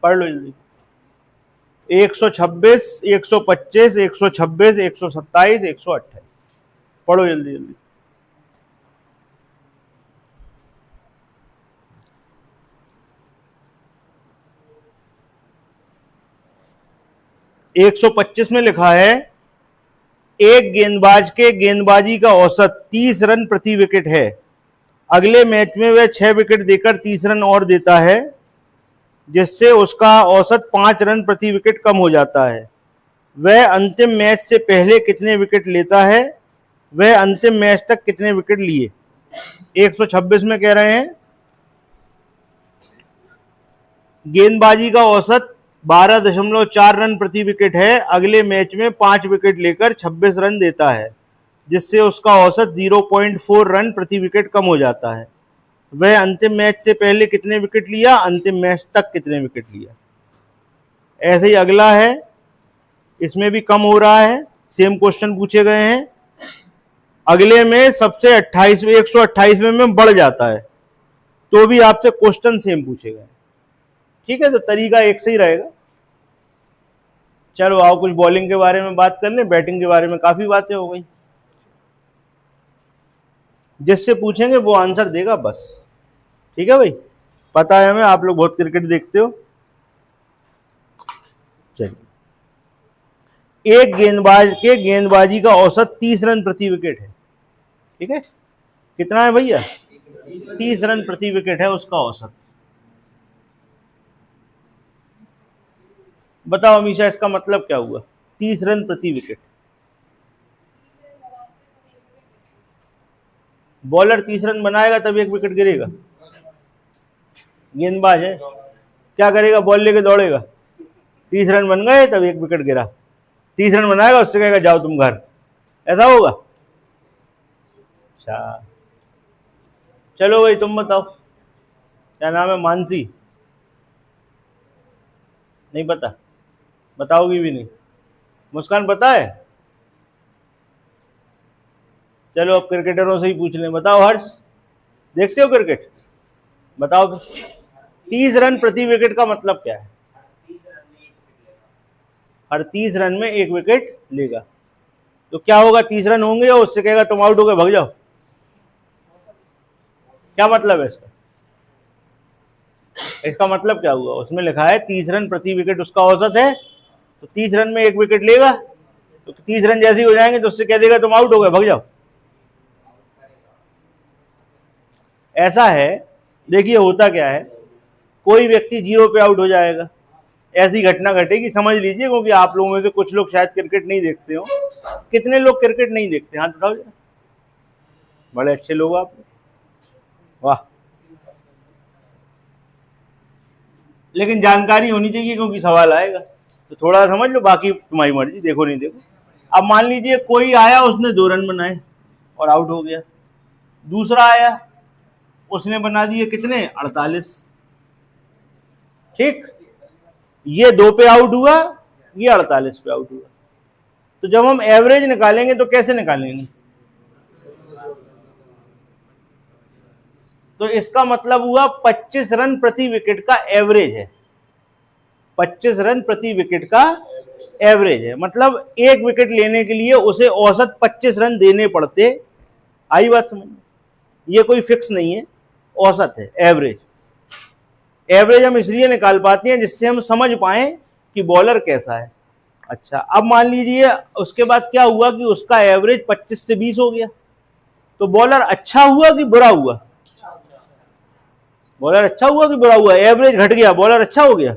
पढ़ लो जल्दी। 126, 125, 126, 127, 128। पढ़ो जल्दी जल्दी। एक 125 में लिखा है एक गेंदबाज के गेंदबाजी का औसत 30 रन प्रति विकेट है। अगले मैच में वह 6 विकेट देकर 30 रन और देता है। जिससे उसका औसत 5 रन प्रति विकेट कम हो जाता है, वह अंतिम मैच से पहले कितने विकेट लेता है, वह अंतिम मैच तक कितने विकेट लिए। 126 में कह रहे हैं गेंदबाजी का औसत 12.4 रन प्रति विकेट है, अगले मैच में 5 विकेट लेकर 26 रन देता है, जिससे उसका औसत 0.4 रन प्रति विकेट कम हो जाता है, वह अंतिम मैच से पहले कितने विकेट लिया, अंतिम मैच तक कितने विकेट लिया। ऐसे ही अगला है, इसमें भी कम हो रहा है, सेम क्वेश्चन पूछे गए हैं, अगले में सबसे 128वें में बढ़ जाता है, तो भी आपसे क्वेश्चन सेम पूछे गए। ठीक है, तो तरीका एक से ही रहेगा। चलो आओ कुछ बॉलिंग के बारे में बात कर लें, बैटिंग के बारे में काफी बातें हो गई। जिससे पूछेंगे वो आंसर देगा बस। ठीक है भाई, पता है हमें आप लोग बहुत क्रिकेट देखते हो। चलिए, एक गेंदबाज के गेंदबाजी का औसत 30 रन प्रति विकेट है। ठीक है, कितना है भैया, 30 रन प्रति विकेट है उसका औसत। बताओ अमीशा, इसका मतलब क्या हुआ, 30 रन प्रति विकेट। बॉलर 30 रन बनाएगा तब 1 विकेट गिरेगा। गेंदबाज है, क्या करेगा, बॉल लेके दौड़ेगा, 30 रन बन गए तब 1 विकेट गिरा, 30 रन बनाएगा, उससे कहेगा जाओ तुम घर, ऐसा होगा। अच्छा चलो भाई तुम बताओ, क्या नाम है, मानसी, नहीं पता, बताओगी भी नहीं। मुस्कान पता है, चलो अब क्रिकेटरों से ही पूछ लें। बताओ हर्ष, देखते हो क्रिकेट, बताओ 30 रन प्रति विकेट का मतलब क्या है। हर 30 रन में 1 विकेट लेगा, तो क्या होगा, 30 रन होंगे और उससे कहेगा तुम आउट हो गए भाग जाओ, क्या मतलब है इसका। इसका मतलब क्या हुआ, उसमें लिखा है 30 रन प्रति विकेट उसका औसत है, तो 30 रन में 1 विकेट लेगा, तो 30 रन जैसे ही हो जाएंगे तो उससे कह देगा तुम आउट हो गए भाग जाओ। ऐसा है, देखिए होता क्या है, कोई व्यक्ति 0 पे आउट हो जाएगा, ऐसी घटना घटेगी, समझ लीजिए, क्योंकि आप लोगों में से कुछ लोग शायद क्रिकेट नहीं देखते हो। कितने लोग क्रिकेट नहीं देखते, हाथ उठाओ जरा, बड़े अच्छे लोग आप, वाह। लेकिन जानकारी होनी चाहिए क्योंकि सवाल आएगा, तो थोड़ा समझ लो, बाकी तुम्हारी मर्जी, देखो नहीं देखो। अब मान लीजिए कोई आया, उसने 2 रन बनाए और आउट हो गया, दूसरा आया, उसने बना दिए कितने, 48। ठीक, ये 2 पे आउट हुआ, ये 48 पे आउट हुआ, तो जब हम एवरेज निकालेंगे तो कैसे निकालेंगे, तो इसका मतलब हुआ 25 रन प्रति विकेट का एवरेज है, 25 रन प्रति विकेट का एवरेज है, मतलब 1 विकेट लेने के लिए उसे औसत 25 रन देने पड़ते। आई बात समझ, ये कोई फिक्स नहीं है, औसत है, एवरेज। एवरेज हम इसलिए निकाल पाते हैं जिससे हम समझ पाए कि बॉलर कैसा है। अच्छा, अब मान लीजिए उसके बाद क्या हुआ कि उसका एवरेज 25 से 20 हो गया, तो बॉलर अच्छा हुआ कि बुरा हुआ, बॉलर अच्छा हुआ कि बुरा हुआ, एवरेज घट गया, बॉलर अच्छा हो गया,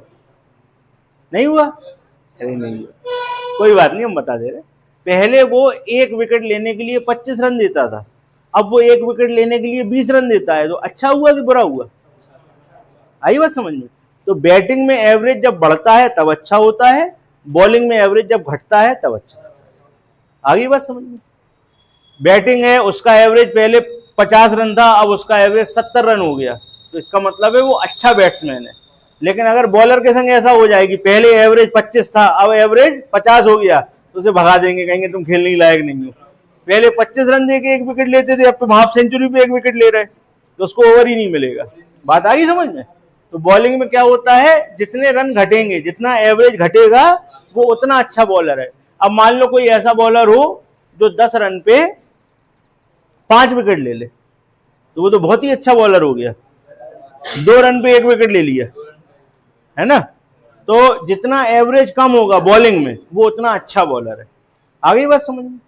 नहीं हुआ, अरे नहीं हुआ, कोई बात नहीं, हम बता दे रहे। पहले वो 1 विकेट लेने के लिए 25 रन देता था, अब वो 1 विकेट लेने के लिए 20 रन देता है, तो अच्छा हुआ कि बुरा हुआ। आई बात समझ में, तो बैटिंग में एवरेज जब बढ़ता है तब अच्छा होता है, बॉलिंग में एवरेज जब घटता है तब अच्छा। आगे बात समझ में, बैटिंग है, उसका एवरेज पहले 50 रन था, अब उसका एवरेज 70 रन हो गया, तो इसका मतलब है वो अच्छा बैट्समैन है। लेकिन अगर बॉलर के संग ऐसा हो जाए कि पहले एवरेज 25 था, अब एवरेज 50 हो गया, तो उसे भगा देंगे, कहेंगे तुम खेलने के लायक नहीं हो, पहले 25 रन देके 1 विकेट लेते थे, अब तुम हाफ सेंचुरी पे 1 विकेट ले रहे, तो उसको ओवर ही नहीं मिलेगा। बात आ गई समझ में। तो बॉलिंग में क्या होता है, जितने रन घटेंगे, जितना एवरेज घटेगा, वो उतना अच्छा बॉलर है। अब मान लो कोई ऐसा बॉलर हो जो 10 रन पे 5 विकेट ले ले, तो वो तो बहुत ही अच्छा बॉलर हो गया, 2 रन पे 1 विकेट ले लिया, है ना। तो जितना एवरेज कम होगा बॉलिंग में, वो उतना अच्छा बॉलर है। आगे बात समझ में।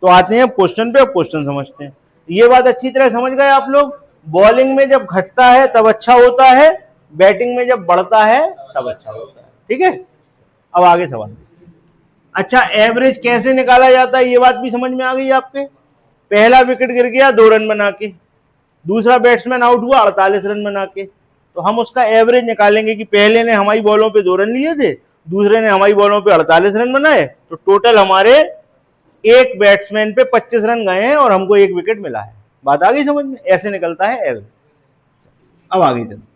तो आते हैं क्वेश्चन पे, अब क्वेश्चन समझते हैं। ये बात अच्छी तरह समझ गए आप लोग, बॉलिंग में जब घटता है तब अच्छा होता है, बैटिंग में जब बढ़ता है तब अच्छा होता है। ठीक है, अब आगे सवाल। अच्छा, एवरेज कैसे निकाला जाता है ये बात भी समझ में आ गई आपके। पहला विकेट गिर गया 2 रन बना के, दूसरा बैट्समैन आउट हुआ 48 रन बना के, तो हम उसका एवरेज निकालेंगे कि पहले ने हमारी बॉलों पे 2 रन लिए थे, दूसरे ने हमारी बॉलों पे 48 रन बनाए, तो टोटल हमारे एक बैट्समैन पे 25 रन गए हैं और हमको 1 विकेट मिला है। बात आ गई समझ में? ऐसे निकलता है एवरेज। अब आगे चलते।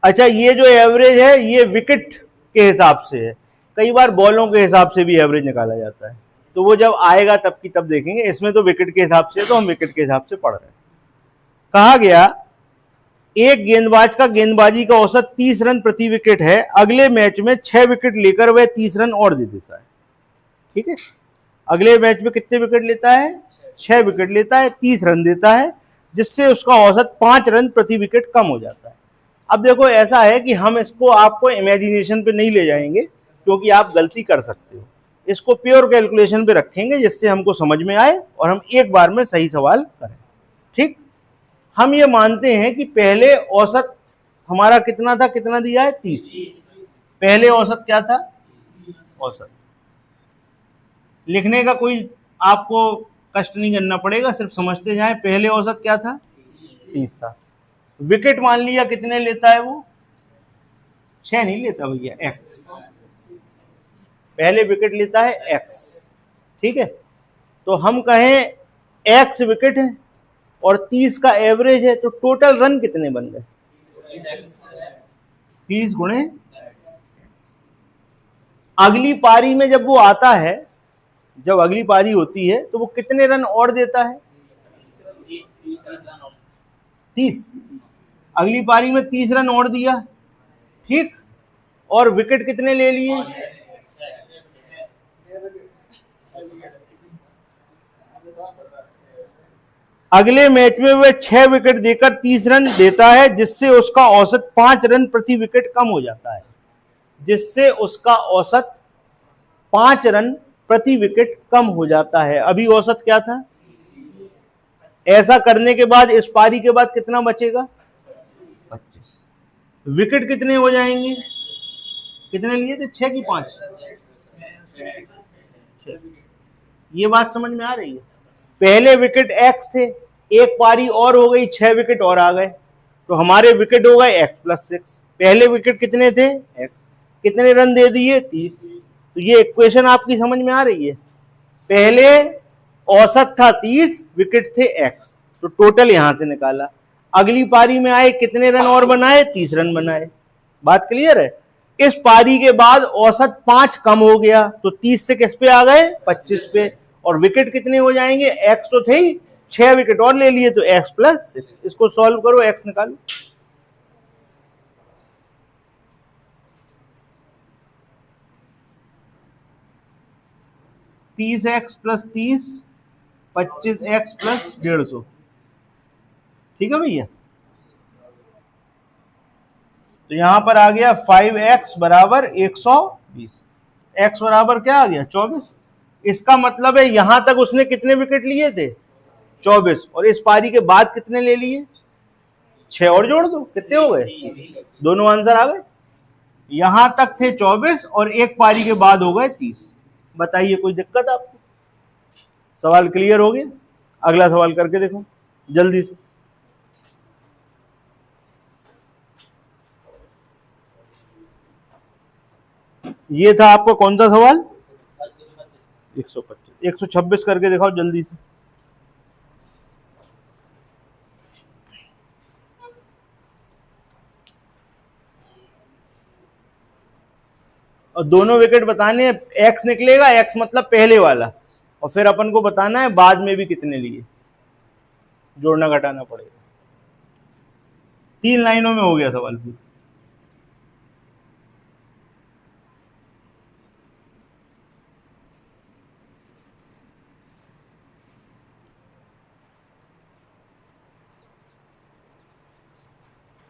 अच्छा, ये जो एवरेज है ये विकेट के हिसाब से है, कई बार बॉलों के हिसाब से भी एवरेज निकाला जाता है, तो वो जब आएगा तब की तब देखेंगे। इसमें तो विकेट के हिसाब से, तो हम विकेट के हिसाब से पढ़ रहे हैं। कहा गया एक गेंदबाज का गेंदबाजी का औसत 30 रन प्रति विकेट है, अगले मैच में 6 विकेट लेकर वह 30 रन और दे देता है। ठीक है, अगले मैच में कितने विकेट लेता है? 6 विकेट लेता है, 30 रन देता है, जिससे उसका औसत 5 रन प्रति विकेट कम हो जाता है। अब देखो, ऐसा है कि हम इसको आपको इमेजिनेशन पे नहीं ले जाएंगे, क्योंकि आप गलती कर सकते हो। इसको प्योर कैलकुलेशन पे रखेंगे जिससे हमको समझ में आए और हम एक बार में सही सवाल करें। ठीक, हम ये मानते हैं कि पहले औसत हमारा कितना था, कितना दिया है? 30। पहले औसत क्या था? औसत लिखने का कोई आपको कष्ट नहीं करना पड़ेगा, सिर्फ समझते जाएं। पहले औसत क्या था? 30 था। विकेट मान लिया कितने लेता है वो? 6 नहीं लेता भैया, एक्स। पहले विकेट लेता है एक्स। ठीक है, तो हम कहें एक्स विकेट है और 30 का एवरेज है, तो टोटल रन कितने बन गए? 30 गुणे। अगली पारी में जब वो आता है, जब अगली पारी होती है, तो वो कितने रन और देता है? 30। अगली पारी में 30 रन और दिया। ठीक, और विकेट कितने ले लिए? अगले मैच में वह 6 विकेट देकर 30 रन देता है, जिससे उसका औसत 5 रन प्रति विकेट कम हो जाता है। जिससे उसका औसत 5 रन प्रति विकेट कम हो जाता है। अभी औसत क्या था? ऐसा करने के बाद इस पारी के बाद कितना बचेगा? 25। विकेट कितने हो जाएंगे? कितने लिए थे? 6 की 5? ये बात समझ में आ रही है? पहले विकेट एक्स थे, एक पारी और हो गई, 6 विकेट और आ गए, तो हमारे विकेट हो गए एक्स प्लस 6। पहले विकेट कितने थे? एक्स। कितने रन दे दिए? 30। तो ये इक्वेशन आपकी समझ में आ रही है? पहले औसत था 30, विकेट थे एक्स, तो टोटल यहां से निकाला। अगली पारी में आए, कितने रन और बनाए? 30 रन बनाए। बात क्लियर है? इस पारी के बाद औसत 5 कम हो गया, तो 30 से किस पे आ गए? 25 पे। और विकेट कितने हो जाएंगे? एक्स तो थे ही, 6 विकेट और ले लिए, तो एक्स प्लस 6। इसको सॉल्व करो, एक्स निकालो। तीस एक्स प्लस 30, 25 एक्स प्लस 150। ठीक है भैया? तो यहां पर आ गया 5x बराबर 120। x बराबर क्या आ गया? 24। इसका मतलब है यहां तक उसने कितने विकेट लिए थे? 24। और इस पारी के बाद कितने ले लिए? 6 और जोड़ दो, कितने हो गए? दोनों आंसर आ गए। यहां तक थे 24 और एक पारी के बाद हो गए 30। बताइए कोई दिक्कत आपको? सवाल क्लियर हो गया? अगला सवाल करके देखो जल्दी से। ये था आपका कौन सा सवाल? 125। 126 करके दिखाओ जल्दी से। और दोनों विकेट बताने, एक्स निकलेगा, एक्स मतलब पहले वाला, और फिर अपन को बताना है बाद में भी कितने लिए, जोड़ना घटाना पड़ेगा। 3 लाइनों में हो गया सवाल फिर।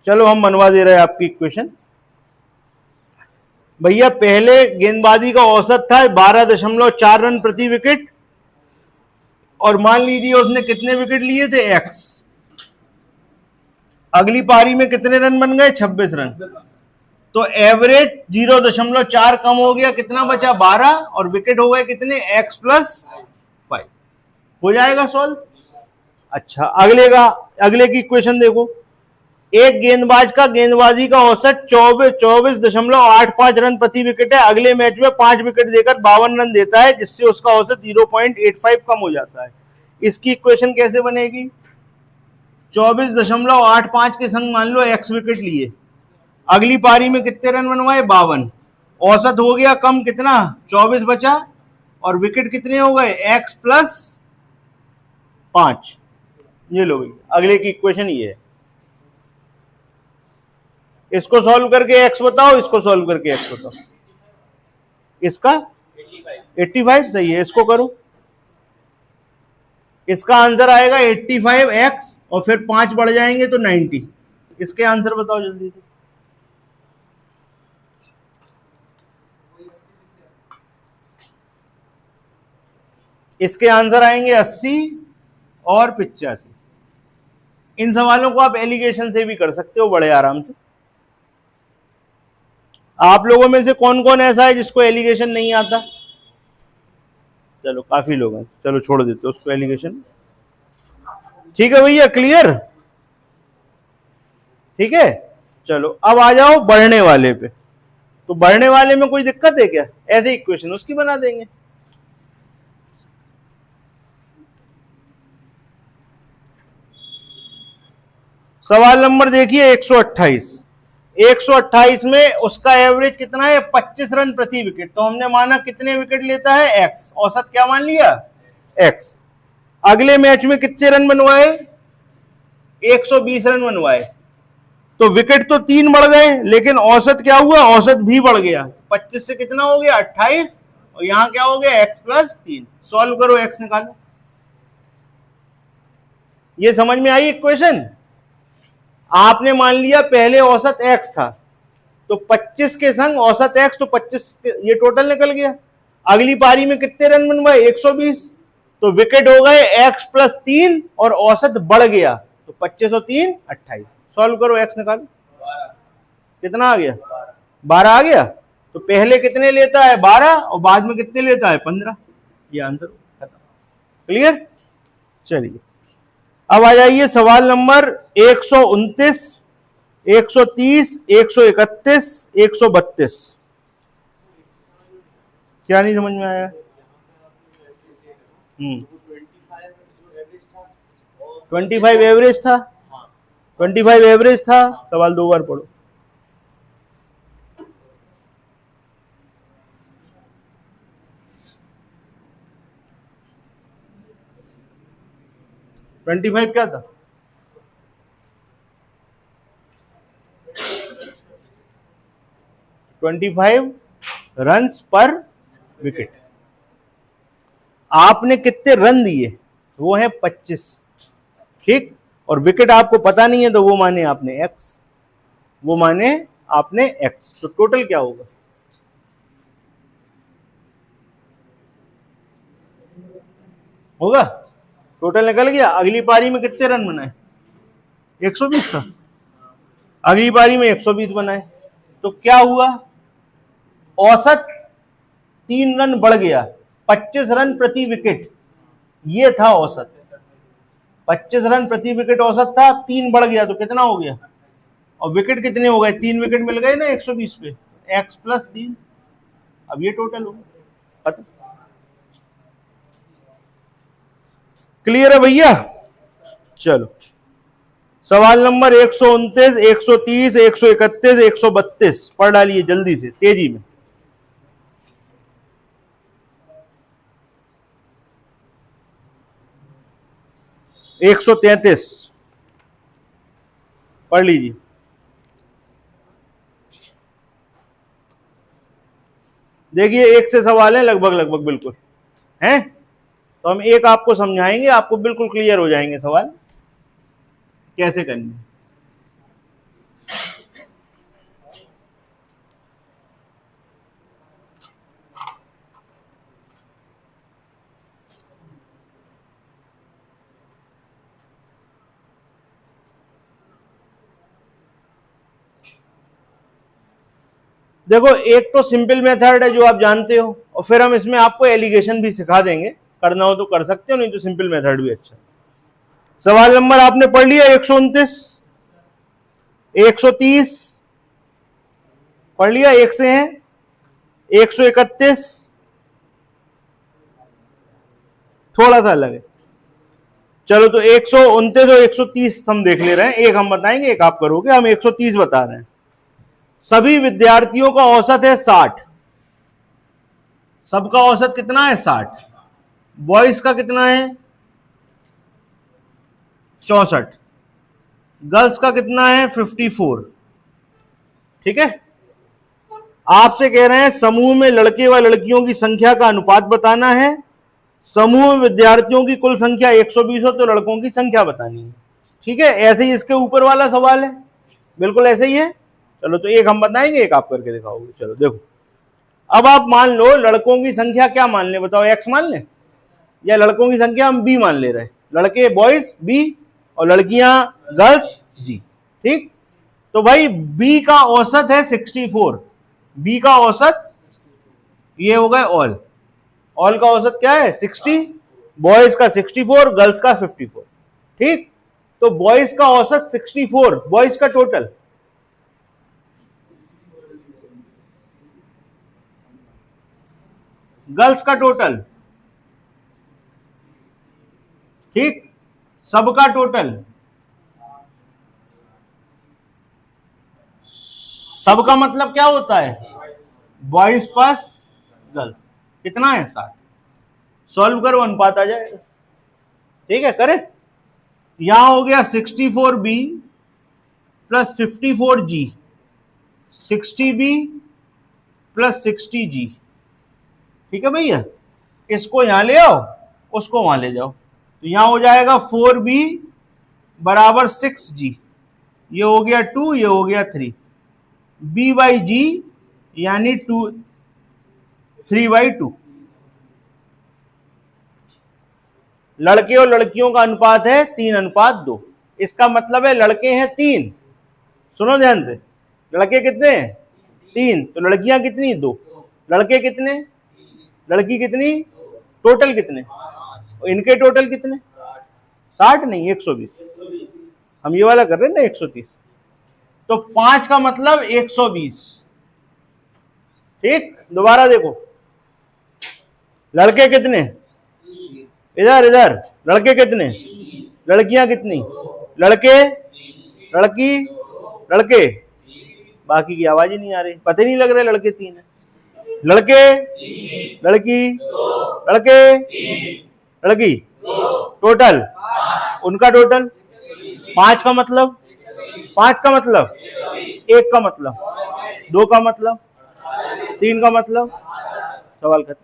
चलो हम बनवा दे रहे हैं आपकी इक्वेशन। भैया पहले गेंदबाजी का औसत था 12.4 रन प्रति विकेट, और मान लीजिए उसने कितने विकेट लिए थे, एक्स। अगली पारी में कितने रन बन गए, 26 रन। तो एवरेज 0.4 कम हो गया, कितना बचा, 12, और विकेट हो गए कितने, एक्स प्लस 5। हो जाएगा सॉल्व। अच्छा, अगले की इक्वेशन देखो। एक गेंदबाज का गेंदबाजी का औसत 24.85 रन प्रति विकेट है। अगले मैच में 5 विकेट देकर 52 रन देता है, जिससे उसका औसत 0.85 कम हो जाता है। इसकी इक्वेशन कैसे बनेगी, 24.85 के संग मान लो एक्स विकेट लिए, अगली पारी में कितने रन बनवाए, 52, औसत हो गया कम, कितना, 24 बचा, और विकेट कितने हो गए, एक्स प्लस 5। ये लो भाई, अगले की इक्वेशन ये है। इसको सॉल्व करके एक्स बताओ, इसको सॉल्व करके एक्स बताओ। इसका 85 सही है, इसको करो। इसका आंसर आएगा 85x, और फिर 5 बढ़ जाएंगे तो 90। इसके आंसर बताओ जल्दी से। इसके आंसर आएंगे 80 और 85। इन सवालों को आप एलिगेशन से भी कर सकते हो बड़े आराम से। आप लोगों में से कौन कौन ऐसा है जिसको एलिगेशन नहीं आता, चलो काफी लोग हैं, चलो छोड़ देते उसको एलिगेशन। ठीक है भैया, क्लियर, ठीक है। चलो अब आ जाओ बढ़ने वाले पे। तो बढ़ने वाले में कोई दिक्कत है क्या, ऐसे इक्वेशन उसकी बना देंगे। सवाल नंबर देखिए 128। 128 में उसका एवरेज कितना है, 25 रन प्रति विकेट। तो हमने माना कितने विकेट लेता है, एक्स, औसत क्या मान लिया, एक्स। अगले मैच में कितने रन बनवाए, 120 रन बनवाए। तो विकेट तो 3 बढ़ गए, लेकिन औसत क्या हुआ, औसत भी बढ़ गया। 25 से कितना हो गया, 28, और यहां क्या हो गया, एक्स प्लस 3। सॉल्व करो, एक्स निकालो। ये समझ में आई इक्वेशन। आपने मान लिया पहले औसत x था, तो 25 के संग औसत x, तो 25 ये टोटल निकल गया। अगली पारी में कितने रन बनवाए, 120, तो विकेट हो गए x प्लस 3, और औसत बढ़ गया, तो 25 और 3 28। सॉल्व करो, x निकालो, कितना आ गया, 12 आ गया। तो पहले कितने लेता है, 12, और बाद में कितने लेता है, 15। ये आंसर खत्म, क्लियर। चलिए अब आ जाइए सवाल नंबर 129, 130, 131, 132। क्या नहीं समझ में आया, 25 एवरेज था, 25 एवरेज था। सवाल 2 बार पढ़ो। ट्वेंटी फाइव क्या था, 25 रन्स पर विकेट। आपने कितने रन दिए, वो है 25, ठीक, और विकेट आपको पता नहीं है, तो वो माने आपने एक्स, वो माने आपने एक्स। तो टोटल क्या होगा, होगा, टोटल निकल गया। अगली पारी में कितने रन बनाए, 120 का, अगली पारी में 120 बनाए। तो क्या हुआ, औसत 3 रन बढ़ गया, 25 रन प्रति विकेट, ये था औसत। 25 रन प्रति विकेट औसत था, 3 बढ़ गया, तो कितना हो गया, और विकेट कितने हो गए, 3 विकेट मिल गए ना 120 पे, एक्स प्लस 3। अब ये टोटल हो गया, क्लियर है भैया। चलो सवाल नंबर 129, 130, 131, 132 पढ़ डालिए जल्दी से, तेजी में। 133 पढ़ लीजिए। देखिए एक से सवाल है लगभग लगभग बिल्कुल हैं, तो हम एक आपको समझाएंगे, आपको बिल्कुल क्लियर हो जाएंगे सवाल कैसे करने। देखो एक तो सिंपल मेथड है जो आप जानते हो, और फिर हम इसमें आपको एलिगेशन भी सिखा देंगे, करना हो तो कर सकते हो, नहीं तो सिंपल मेथड भी अच्छा। सवाल नंबर आपने पढ़ लिया 129, 130 पढ़ लिया, एक से हैं 131 थोड़ा सा अलग है। चलो तो 129 और 130 हम देख ले रहे हैं, एक हम बताएंगे एक आप करोगे, हम 130 बता रहे हैं। सभी विद्यार्थियों का औसत है 60, सबका औसत कितना है 60, बॉयज का कितना है 64, गर्ल्स का कितना है 54। ठीक है, आपसे कह रहे हैं समूह में लड़के व लड़कियों की संख्या का अनुपात बताना है। समूह में विद्यार्थियों की कुल संख्या 120 हो तो लड़कों की संख्या बतानी है। ठीक है, ऐसे ही इसके ऊपर वाला सवाल है, बिल्कुल ऐसे ही है। चलो तो एक हम बताएंगे एक आप करके दिखाओगे। चलो देखो, अब आप मान लो लड़कों की संख्या क्या मान ले, बताओ x मान ले, या लड़कों की संख्या हम b मान ले रहे हैं, लड़के बॉयज b और लड़कियां गर्ल्स g। ठीक, तो भाई b का औसत है 64, b का औसत ये हो गए ऑल का औसत क्या है 60, बॉयज का 64, गर्ल्स का 54। ठीक, तो बॉयज का औसत 64, बॉयज का टोटल गर्ल्स का टोटल, ठीक, सबका टोटल, सबका मतलब क्या होता है बॉयज प्लस गर्ल्स, कितना है 60, सॉल्व करो अनुपात आ जाएगा। ठीक है, करें, यहां हो गया 64b plus 54g, 60b plus 60g। ठीक है भैया, इसको यहां ले आओ, उसको वहां ले जाओ, तो यहां हो जाएगा 4b बराबर 6g, ये हो गया 2, ये हो गया 3, b बाई जी यानी 3/2। लड़के और लड़कियों का अनुपात है 3:2। इसका मतलब है लड़के हैं 3, सुनो ध्यान से, लड़के कितने हैं 3, तो लड़कियां कितनी 2, लड़के कितने, लड़की कितनी, टोटल कितने, इनके टोटल कितने 60 नहीं 120, हम ये वाला कर रहे हैं ना 130, तो 5 का मतलब 120। ठीक, दोबारा देखो, लड़के कितने, इधर इधर, लड़के कितने, लड़कियां कितनी, लड़के लड़की लड़के, बाकी की आवाज ही नहीं आ रही, पता ही नहीं लग रहा है लड़के 3 है, लड़के लड़की लड़के लड़की, टोटल उनका टोटल 5 का मतलब, 5 का मतलब 1 का मतलब, 2 का मतलब, 3 का मतलब, सवाल खत्म।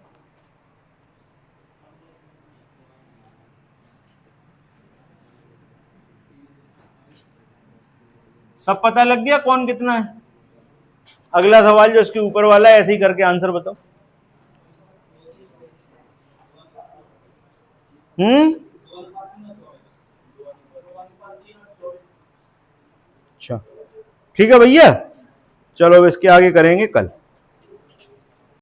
सब पता लग गया कौन कितना है। अगला सवाल जो इसके ऊपर वाला है, ऐसे ही करके आंसर बताओ। अच्छा, ठीक है भैया, चलो अब इसके आगे करेंगे कल।